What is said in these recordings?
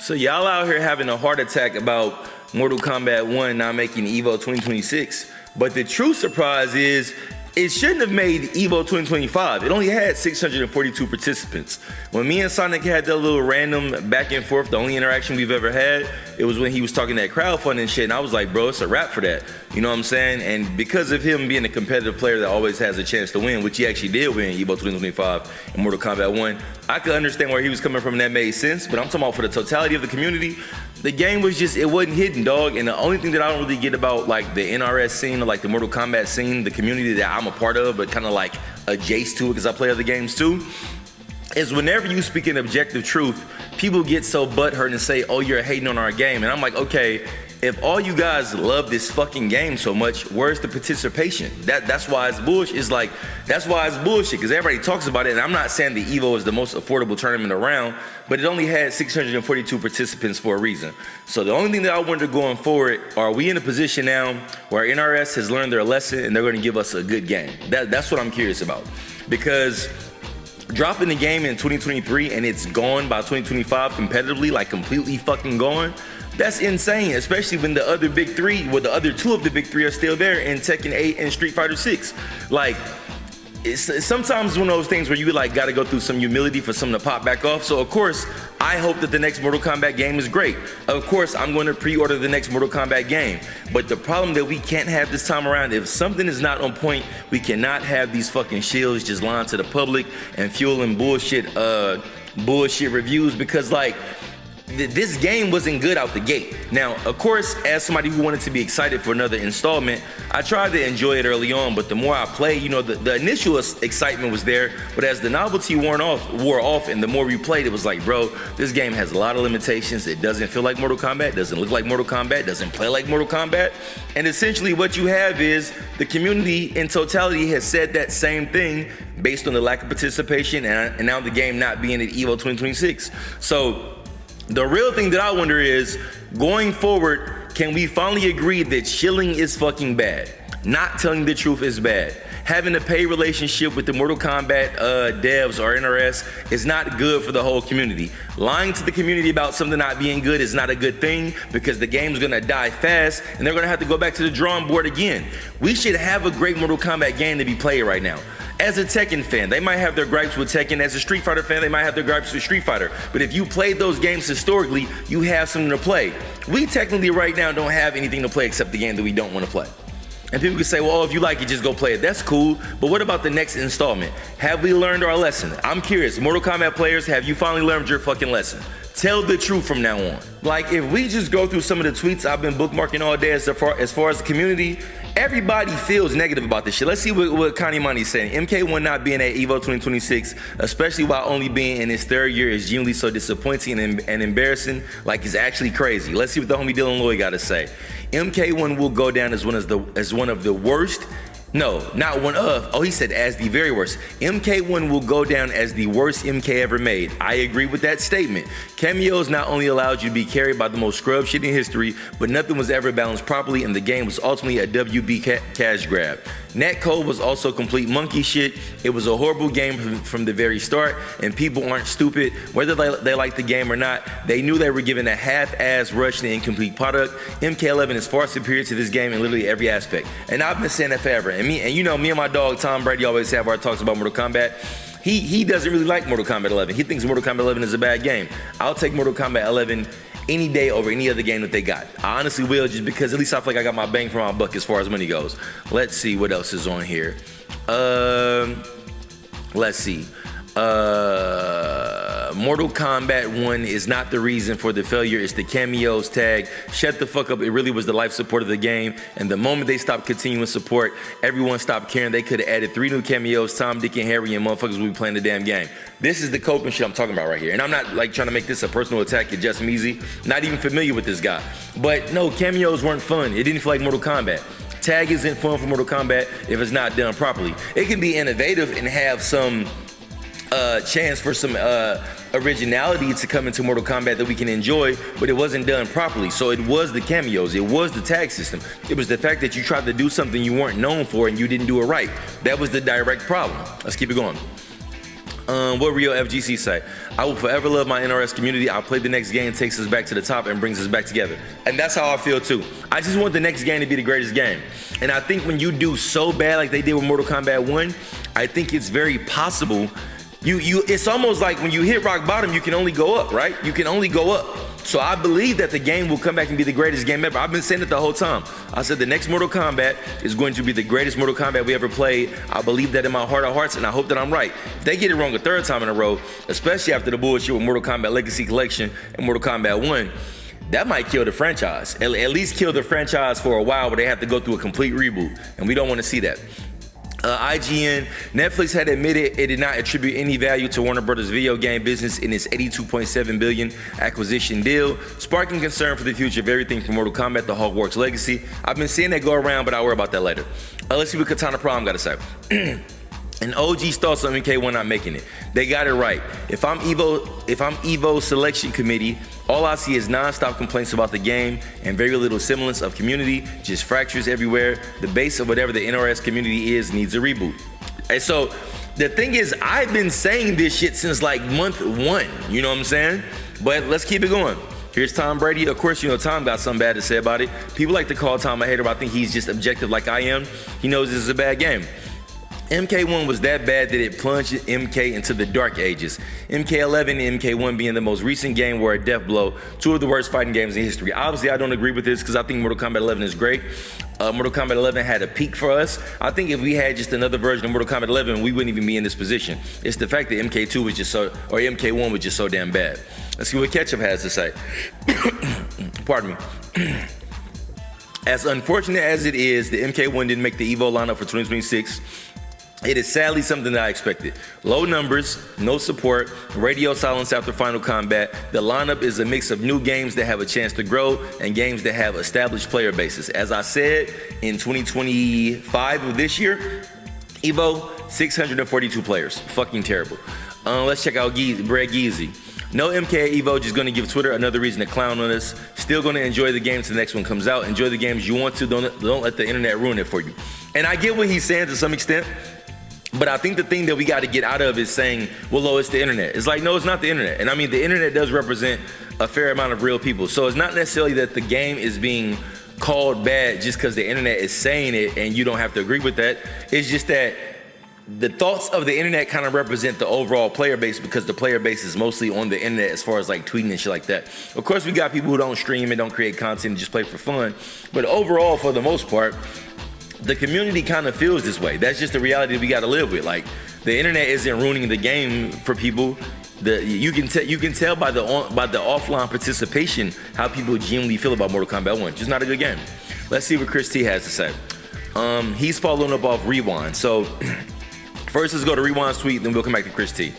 So y'all out here having a heart attack about Mortal Kombat 1 not making EVO 2026, but the true surprise is it shouldn't have made EVO 2025. It only had 642 participants. When me and Sonic had that little random back and forth, the only interaction we've ever had, it was when he was talking that crowdfunding shit, and I was like, bro, it's a wrap for that. You know what I'm saying? And because of him being a competitive player that always has a chance to win, which he actually did win EVO 2025 and Mortal Kombat 1, I could understand where he was coming from and that made sense, but I'm talking about for the totality of the community, the game was just, it wasn't hidden, dog. And the only thing that I don't really get about like the NRS scene or like the Mortal Kombat scene, the community that I'm a part of, but kind of like adjacent to it because I play other games too, is whenever you speak in objective truth, people get so butthurt and say, oh, you're hating on our game. And I'm like, okay, if all you guys love this fucking game so much, where's the participation? That's why it's bullshit. It's like, that's why it's bullshit, because everybody talks about it. And I'm not saying the EVO is the most affordable tournament around, but it only had 642 participants for a reason. So the only thing that I wonder going forward, are we in a position now where NRS has learned their lesson and they're going to give us a good game? That's what I'm curious about. Because dropping the game in 2023 and it's gone by 2025 competitively, like completely fucking gone, that's insane, especially when the other big three, well, the other two of the big three are still there in Tekken 8 and Street Fighter 6. Like, it's sometimes one of those things where you like gotta go through some humility for something to pop back off. So of course, I hope that the next Mortal Kombat game is great. Of course, I'm going to pre-order the next Mortal Kombat game. But the problem that we can't have this time around, if something is not on point, we cannot have these fucking shields just lying to the public and fueling bullshit reviews, because like, this game wasn't good out the gate. Now, of course, as somebody who wanted to be excited for another installment, I tried to enjoy it early on, but the more I played, you know, the initial excitement was there, but as the novelty wore off and the more we played, it was like, bro, this game has a lot of limitations. It doesn't feel like Mortal Kombat, doesn't look like Mortal Kombat, doesn't play like Mortal Kombat. And essentially what you have is the community in totality has said that same thing based on the lack of participation and now the game not being at EVO 2026. So the real thing that I wonder is, going forward, can we finally agree that shilling is fucking bad? Not telling the truth is bad. Having a pay relationship with the Mortal Kombat devs or NRS is not good for the whole community. Lying to the community about something not being good is not a good thing, because the game's gonna die fast and they're gonna have to go back to the drawing board again. We should have a great Mortal Kombat game to be played right now. As a Tekken fan, they might have their gripes with Tekken. As a Street Fighter fan, they might have their gripes with Street Fighter. But if you played those games historically, you have something to play. We technically right now don't have anything to play except the game that we don't want to play. And people can say, well, if you like it, just go play it. That's cool, but what about the next installment? Have we learned our lesson? I'm curious, Mortal Kombat players, have you finally learned your fucking lesson? Tell the truth from now on. Like, if we just go through some of the tweets I've been bookmarking all day as far as the community, everybody feels negative about this shit. Let's see what Connie Money's saying. MK1 not being at EVO 2026, especially while only being in his third year, is genuinely so disappointing and embarrassing. Like, it's actually crazy. Let's see what the homie Dylan Lloyd got to say. MK1 will go down as one of the worst. No, not one of. Oh, he said as the very worst. MK1 will go down as the worst MK ever made. I agree with that statement. Cameos not only allowed you to be carried by the most scrub shit in history, but nothing was ever balanced properly, and the game was ultimately a WB cash grab. Netcode was also complete monkey shit. It was a horrible game from the very start, and people aren't stupid. Whether they like the game or not, they knew they were given a half-ass rush and incomplete product. MK11 is far superior to this game in literally every aspect. And I've been saying that forever. And you know, me and my dog Tom Brady always have our talks about Mortal Kombat. He doesn't really like Mortal Kombat 11. He thinks Mortal Kombat 11 is a bad game. I'll take Mortal Kombat 11 any day over any other game that they got. I honestly will, just because at least I feel like I got my bang for my buck as far as money goes. Let's see what else is on here. Let's see. Mortal Kombat 1 is not the reason for the failure, it's the cameos tag. Shut the fuck up, it really was the life support of the game, and the moment they stopped continuing support, everyone stopped caring. They could have added 3 new cameos, Tom, Dick, and Harry, and motherfuckers would be playing the damn game. This is the coping shit I'm talking about right here, and I'm not like trying to make this a personal attack at Just Measy, not even familiar with this guy. But no, cameos weren't fun. It didn't feel like Mortal Kombat. Tag isn't fun for Mortal Kombat if it's not done properly. It can be innovative and have some chance for some originality to come into Mortal Kombat that we can enjoy, but it wasn't done properly. So it was the cameos, it was the tag system, it was the fact that you tried to do something you weren't known for and you didn't do it right. That was the direct problem. Let's keep it going. What Rio FGC say? I will forever love my NRS community. I play the next game, takes us back to the top and brings us back together. And that's how I feel too. I just want the next game to be the greatest game. And I think when you do so bad like they did with Mortal Kombat 1, I think it's very possible. It's almost like when you hit rock bottom, you can only go up, right? You can only go up. So I believe that the game will come back and be the greatest game ever. I've been saying it the whole time. I said the next Mortal Kombat is going to be the greatest Mortal Kombat we ever played. I believe that in my heart of hearts, and I hope that I'm right. If they get it wrong a third time in a row, especially after the bullshit with Mortal Kombat Legacy Collection and Mortal Kombat 1, that might kill the franchise. At least kill the franchise for a while where they have to go through a complete reboot, and we don't want to see that. IGN, Netflix had admitted it did not attribute any value to Warner Brothers video game business in its $82.7 billion acquisition deal, sparking concern for the future of everything from Mortal Kombat to Hogwarts Legacy. I've been seeing that go around, but I'll worry about that later. Let's see what Katana Problem got to say. And OG's thoughts on MK1 not making it. They got it right. If I'm EVO selection committee, all I see is non-stop complaints about the game and very little semblance of community, just fractures everywhere. The base of whatever the NRS community is needs a reboot. And so the thing is, I've been saying this shit since like month 1, you know what I'm saying? But let's keep it going. Here's Tom Brady. Of course, you know, Tom got something bad to say about it. People like to call Tom a hater, but I think he's just objective like I am. He knows this is a bad game. MK1 was that bad that it plunged MK into the dark ages. MK11 and MK1 being the most recent game were a death blow, 2 of the worst fighting games in history. Obviously, I don't agree with this because I think Mortal Kombat 11 is great. Mortal Kombat 11 had a peak for us. I think if we had just another version of Mortal Kombat 11, we wouldn't even be in this position. It's the fact that MK2 was just so, or MK1 was just so damn bad. Let's see what Ketchup has to say. Pardon me. As unfortunate as it is, the MK1 didn't make the EVO lineup for 2026. It is sadly something that I expected. Low numbers, no support, radio silence after Final Combat. The lineup is a mix of new games that have a chance to grow and games that have established player bases. As I said, in 2025 of this year, EVO, 642 players. Fucking terrible. Let's check out Brad Geezy. No MK at EVO, just gonna give Twitter another reason to clown on us. Still gonna enjoy the game till the next one comes out. Enjoy the games you want to, don't let the internet ruin it for you. And I get what he's saying to some extent. But I think the thing that we got to get out of is saying, well, it's the internet. It's like, no, it's not the internet. And I mean, the internet does represent a fair amount of real people. So it's not necessarily that the game is being called bad just because the internet is saying it and you don't have to agree with that. It's just that the thoughts of the internet kind of represent the overall player base because the player base is mostly on the internet as far as like tweeting and shit like that. Of course, we got people who don't stream and don't create content and just play for fun. But overall, for the most part, the community kind of feels this way. That's just the reality we got to live with. Like, the internet isn't ruining the game for people. You can tell by the offline participation how people genuinely feel about Mortal Kombat 1. Just not a good game. Let's see what Chris T has to say. He's following up off Rewind. So first, let's go to Rewind's tweet, then we'll come back to Chris T.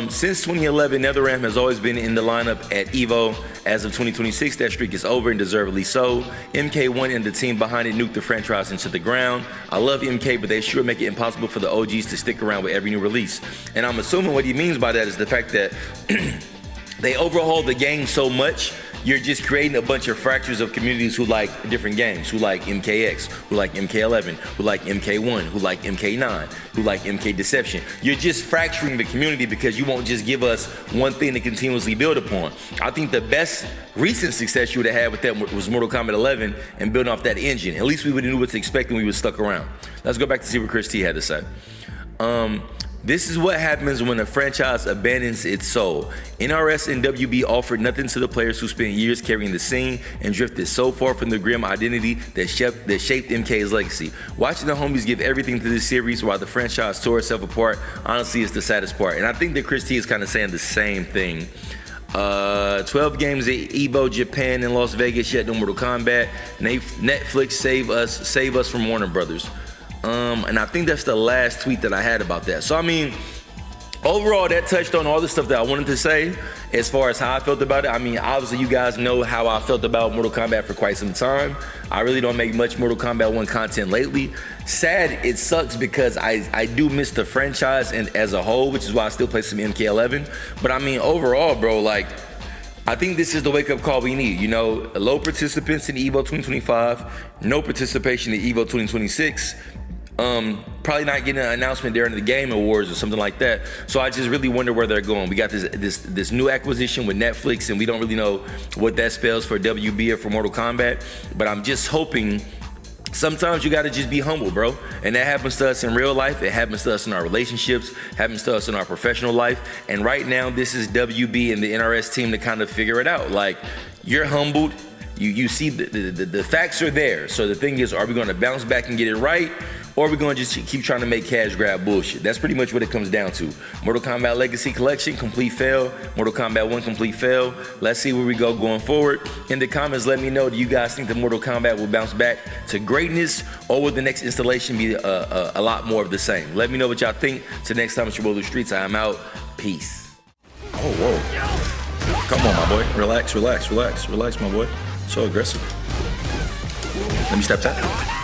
Since 2011, NetherRealm has always been in the lineup at EVO. As of 2026, that streak is over and deservedly so. MK1 and the team behind it nuked the franchise into the ground. I love MK, but they sure make it impossible for the OGs to stick around with every new release. And I'm assuming what he means by that is the fact that they overhauled the game so much, you're just creating a bunch of fractures of communities who like different games, who like MKX, who like MK11, who like MK1, who like MK9, who like MK Deception. You're just fracturing the community because you won't just give us one thing to continuously build upon. I think the best recent success you would have had with that was Mortal Kombat 11 and building off that engine. At least we would have knew what to expect when we were stuck around. Let's go back to see what Chris T had to say. This is what happens when a franchise abandons its soul. NRS and WB offered nothing to the players who spent years carrying the scene and drifted so far from the grim identity that shaped MK's legacy. Watching the homies give everything to this series while the franchise tore itself apart, honestly, is the saddest part. And I think that Chris T is kind of saying the same thing. 12 games at EVO Japan and Las Vegas, yet no Mortal Kombat. Netflix save us from Warner Brothers. And I think that's the last tweet that I had about that. So I mean, overall, that touched on all the stuff that I wanted to say as far as how I felt about it. I mean, obviously you guys know how I felt about Mortal Kombat for quite some time. I really don't make much Mortal Kombat 1 content lately. Sad, it sucks because I do miss the franchise and as a whole, which is why I still play some MK11. But I mean, overall, bro, like, I think this is the wake-up call we need. You know, low participants in EVO 2025, no participation in EVO 2026. Probably not getting an announcement during the Game Awards or something like that. So I just really wonder where they're going. We got this new acquisition with Netflix, and we don't really know what that spells for WB or for Mortal Kombat. But I'm just hoping. Sometimes you gotta just be humble, bro. And that happens to us in real life. It happens to us in our relationships, happens to us in our professional life. And right now, this is WB and the NRS team to kind of figure it out. Like, you're humbled. You see the facts are there. So the thing is, are we gonna bounce back and get it right? Or are we gonna just keep trying to make cash grab bullshit? That's pretty much what it comes down to. Mortal Kombat Legacy Collection, complete fail. Mortal Kombat 1, complete fail. Let's see where we go going forward. In the comments, let me know, do you guys think that Mortal Kombat will bounce back to greatness, or will the next installation be a lot more of the same? Let me know what y'all think. Till next time, it's your boy Lou Streets. I'm out. Peace. Oh, whoa. Come on, my boy. Relax, my boy. So aggressive. Let me step that.